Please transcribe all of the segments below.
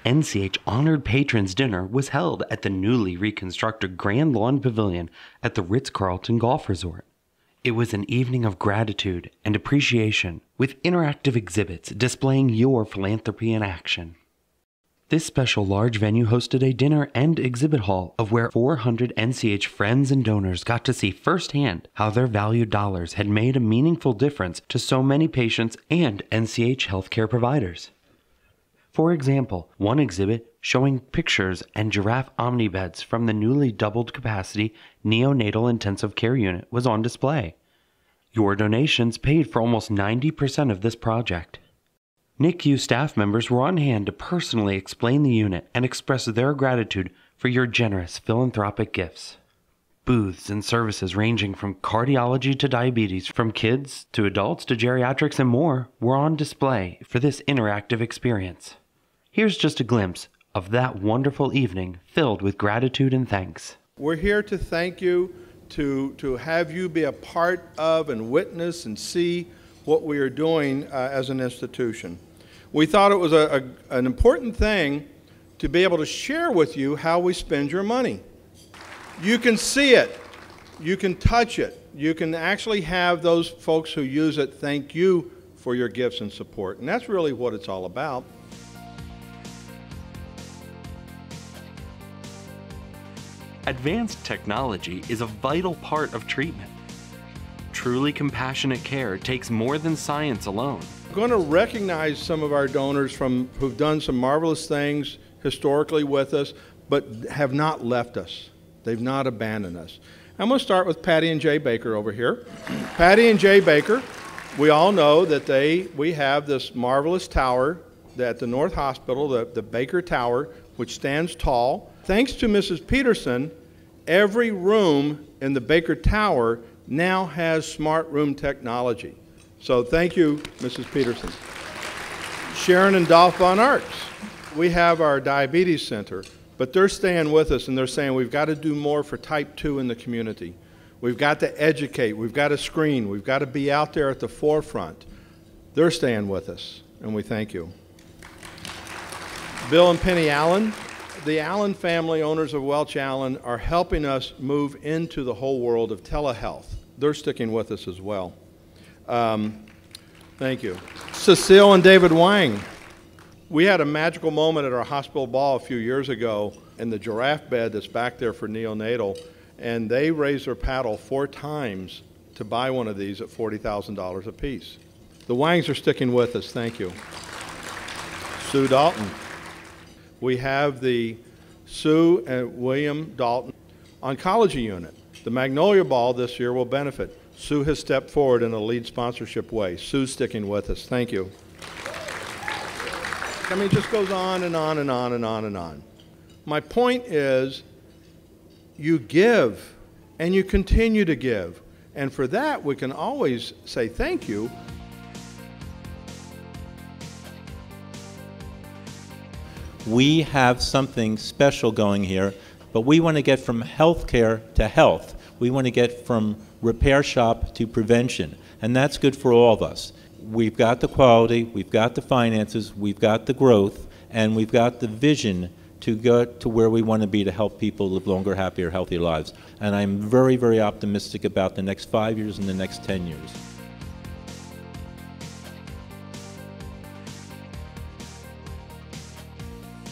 NCH Honored Patrons Dinner was held at the newly reconstructed Grand Lawn Pavilion at the Ritz-Carlton Golf Resort. It was an evening of gratitude and appreciation with interactive exhibits displaying your philanthropy in action. This special large venue hosted a dinner and exhibit hall of where 400 NCH friends and donors got to see firsthand how their valued dollars had made a meaningful difference to so many patients and NCH healthcare providers. For example, one exhibit showing pictures and giraffe omnibeds from the newly doubled capacity neonatal intensive care unit was on display. Your donations paid for almost 90% of this project. NICU staff members were on hand to personally explain the unit and express their gratitude for your generous philanthropic gifts. Booths and services ranging from cardiology to diabetes, from kids to adults to geriatrics and more, were on display for this interactive experience. Here's just a glimpse of that wonderful evening filled with gratitude and thanks. We're here to thank you, to have you be a part of and witness and see what we are doing as an institution. We thought it was an important thing to be able to share with you how we spend your money. You can see it, you can touch it, you can actually have those folks who use it thank you for your gifts and support, and that's really what it's all about. Advanced technology is a vital part of treatment. Truly compassionate care takes more than science alone. I'm going to recognize some of our donors who've done some marvelous things historically with us, but have not left us. They've not abandoned us. I'm going to start with Patty and Jay Baker over here. Patty and Jay Baker, we all know that we have this marvelous tower at the North Hospital, the Baker Tower, which stands tall. Thanks to Mrs. Peterson, every room in the Baker Tower now has smart room technology. So thank you, Mrs. Peterson. Sharon and Dolph Von Arx. We have our diabetes center, but they're staying with us and they're saying we've got to do more for type 2 in the community. We've got to educate, we've got to screen, we've got to be out there at the forefront. They're staying with us, and we thank you. Bill and Penny Allen. The Allen family, owners of Welch Allen, are helping us move into the whole world of telehealth. They're sticking with us as well. Thank you. Cecile and David Wang. We had a magical moment at our hospital ball a few years ago in the giraffe bed that's back there for neonatal, and they raised their paddle 4 times to buy one of these at $40,000 a piece. The Wangs are sticking with us. Thank you. Sue Dalton. We have the Sue and William Dalton Oncology Unit. The Magnolia Ball this year will benefit. Sue has stepped forward in a lead sponsorship way. Sue's sticking with us. Thank you. I mean, it just goes on and on and on and on and on. My point is, you give and you continue to give. And for that, we can always say thank you. We have something special going here, but we want to get from healthcare to health. We want to get from repair shop to prevention, and that's good for all of us. We've got the quality, we've got the finances, we've got the growth, and we've got the vision to go to where we want to be to help people live longer, happier, healthier lives. And I'm very, very optimistic about the next 5 years and the next 10 years.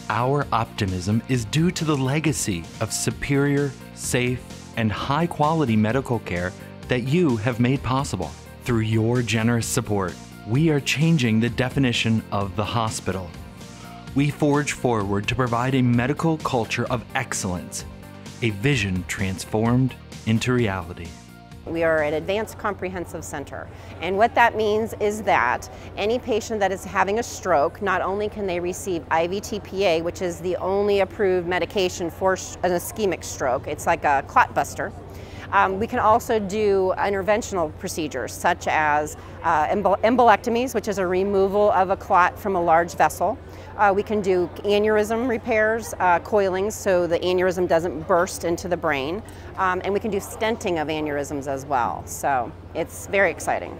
Our optimism is due to the legacy of superior, safe, and high-quality medical care that you have made possible. Through your generous support, we are changing the definition of the hospital. We forge forward to provide a medical culture of excellence, a vision transformed into reality. We are an advanced comprehensive center, and what that means is that any patient that is having a stroke, not only can they receive IV-TPA, which is the only approved medication for an ischemic stroke, it's like a clot buster. We can also do interventional procedures such as embolectomies, which is a removal of a clot from a large vessel. We can do aneurysm repairs, coilings, so the aneurysm doesn't burst into the brain. And we can do stenting of aneurysms as well. So it's very exciting.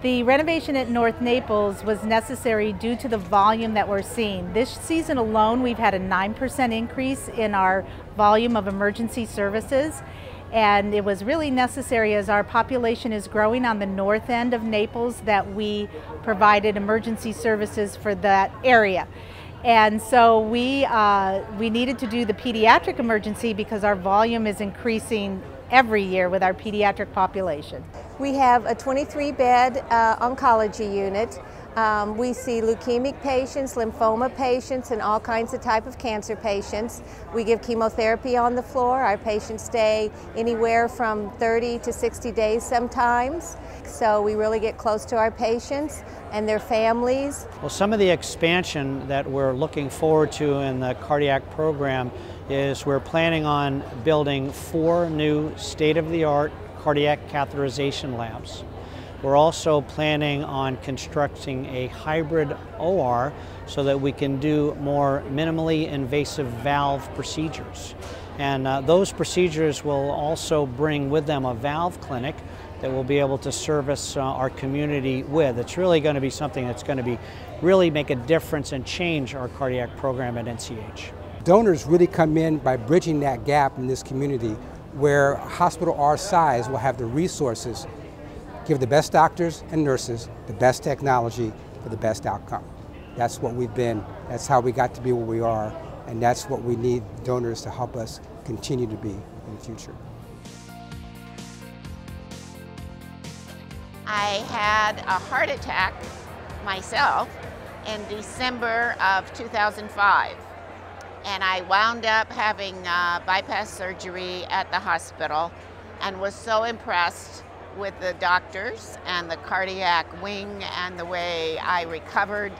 The renovation at North Naples was necessary due to the volume that we're seeing. This season alone, we've had a 9% increase in our volume of emergency services, and it was really necessary as our population is growing on the north end of Naples that we provided emergency services for that area. And so we needed to do the pediatric emergency because our volume is increasing every year with our pediatric population. We have a 23-bed oncology unit. We see leukemic patients, lymphoma patients, and all kinds of type of cancer patients. We give chemotherapy on the floor. Our patients stay anywhere from 30 to 60 days sometimes. So we really get close to our patients and their families. Well, some of the expansion that we're looking forward to in the cardiac program is we're planning on building 4 new state-of-the-art cardiac catheterization labs. We're also planning on constructing a hybrid OR so that we can do more minimally invasive valve procedures. And those procedures will also bring with them a valve clinic that we'll be able to service our community with. It's really going to be something that's going to really make a difference and change our cardiac program at NCH. Donors really come in by bridging that gap in this community where a hospital our size will have the resources, give the best doctors and nurses the best technology for the best outcome. That's what we've been, that's how we got to be where we are, and that's what we need donors to help us continue to be in the future. I had a heart attack myself in December of 2005. And I wound up having bypass surgery at the hospital and was so impressed with the doctors and the cardiac wing and the way I recovered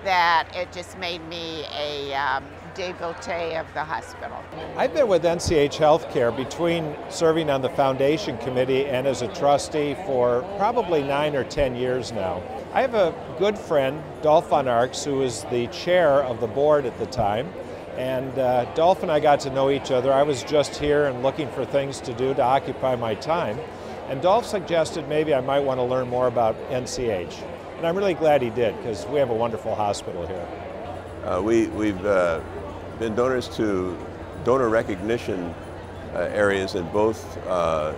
that it just made me a devotee of the hospital. I've been with NCH Healthcare between serving on the foundation committee and as a trustee for probably 9 or 10 years now. I have a good friend, Dolph Van Arks, who was the chair of the board at the time. And Dolph and I got to know each other. I was just here and looking for things to do to occupy my time. And Dolph suggested maybe I might want to learn more about NCH. And I'm really glad he did, because we have a wonderful hospital here. We've been donors to donor recognition areas in both of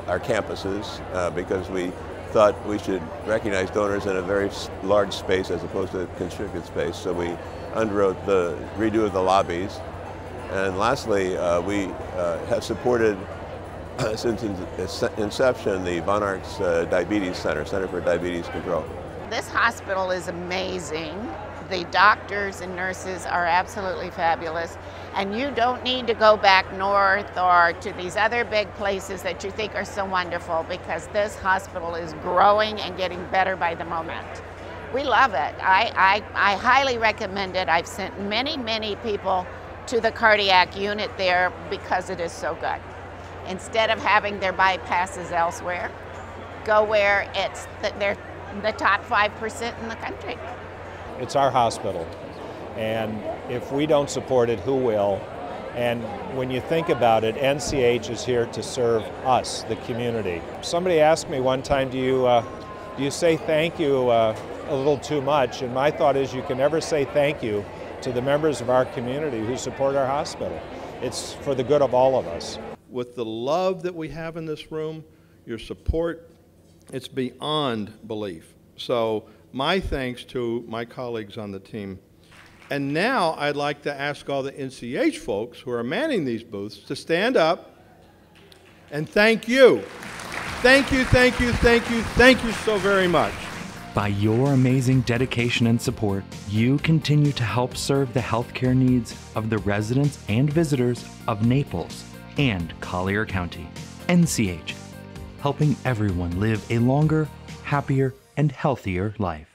our campuses because we thought we should recognize donors in a very large space as opposed to a constricted space. So we underwrote the redo of the lobbies. And lastly, we have supported since inception the Van Arks Diabetes Center for Diabetes Control. This hospital is amazing. The doctors and nurses are absolutely fabulous. And you don't need to go back north or to these other big places that you think are so wonderful, because this hospital is growing and getting better by the moment. We love it. I highly recommend it. I've sent many people to the cardiac unit there because it is so good. Instead of having their bypasses elsewhere, go where they're the top 5% in the country. It's our hospital, and if we don't support it, who will? And when you think about it, NCH is here to serve us, the community. Somebody asked me one time, do you say thank you a little too much? And my thought is you can never say thank you to the members of our community who support our hospital. It's for the good of all of us. With the love that we have in this room, your support, it's beyond belief. So my thanks to my colleagues on the team. And now I'd like to ask all the NCH folks who are manning these booths to stand up and thank you. Thank you, thank you, thank you, thank you so very much. By your amazing dedication and support, you continue to help serve the healthcare needs of the residents and visitors of Naples and Collier County. NCH, helping everyone live a longer, happier, and healthier life.